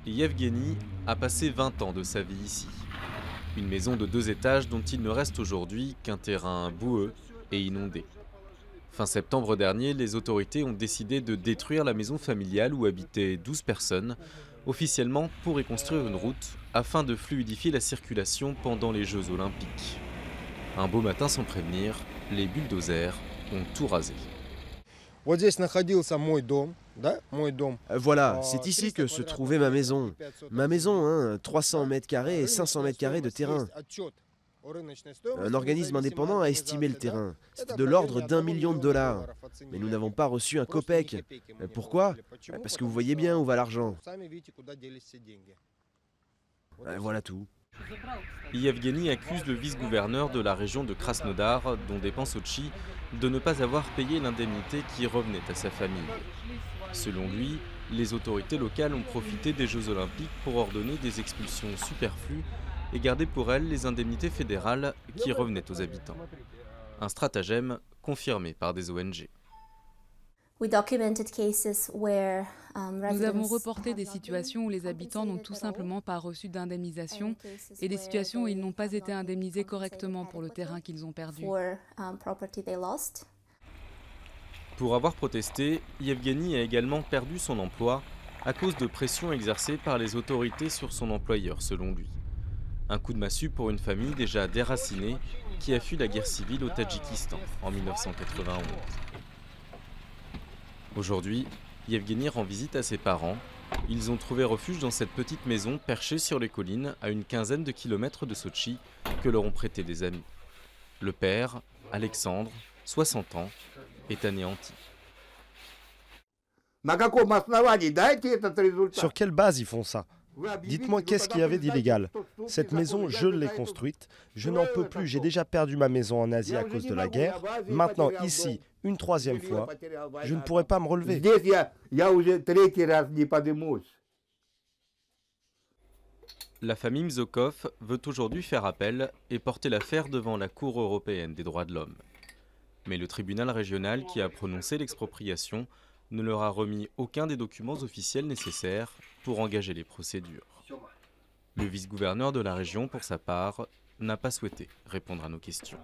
Yevgeny a passé 20 ans de sa vie ici. Une maison de 2 étages dont il ne reste aujourd'hui qu'un terrain boueux et inondé. Fin septembre dernier, les autorités ont décidé de détruire la maison familiale où habitaient 12 personnes, officiellement pour y construire une route afin de fluidifier la circulation pendant les Jeux Olympiques. Un beau matin sans prévenir, les bulldozers ont tout rasé. Voilà, c'est ici que se trouvait ma maison. Ma maison, 300 mètres carrés et 500 mètres carrés de terrain. Un organisme indépendant a estimé le terrain. C'était de l'ordre d'1 million de dollars. Mais nous n'avons pas reçu un copec. Pourquoi? Parce que vous voyez bien où va l'argent. Voilà tout. Yevgeny accuse le vice-gouverneur de la région de Krasnodar, dont dépend Sotchi, de ne pas avoir payé l'indemnité qui revenait à sa famille. Selon lui, les autorités locales ont profité des Jeux Olympiques pour ordonner des expulsions superflues et garder pour elles les indemnités fédérales qui revenaient aux habitants. Un stratagème confirmé par des ONG. Nous avons reporté des situations où les habitants n'ont tout simplement pas reçu d'indemnisation et des situations où ils n'ont pas été indemnisés correctement pour le terrain qu'ils ont perdu. Pour avoir protesté, Yevgeny a également perdu son emploi à cause de pressions exercées par les autorités sur son employeur, selon lui. Un coup de massue pour une famille déjà déracinée qui a fui la guerre civile au Tadjikistan en 1991. Aujourd'hui, Yevgeny rend visite à ses parents. Ils ont trouvé refuge dans cette petite maison perchée sur les collines à une quinzaine de kilomètres de Sotchi que leur ont prêté des amis. Le père, Alexandre, 60 ans, est anéanti. Sur quelle base ils font ça? Dites-moi qu'est-ce qu'il y avait d'illégal? Cette maison, je l'ai construite. Je n'en peux plus, j'ai déjà perdu ma maison en Asie à cause de la guerre. Maintenant, ici, une troisième fois, je ne pourrai pas me relever. La famille Mzokov veut aujourd'hui faire appel et porter l'affaire devant la Cour européenne des droits de l'homme. Mais le tribunal régional qui a prononcé l'expropriation ne leur a remis aucun des documents officiels nécessaires pour engager les procédures. Le vice-gouverneur de la région, pour sa part, n'a pas souhaité répondre à nos questions.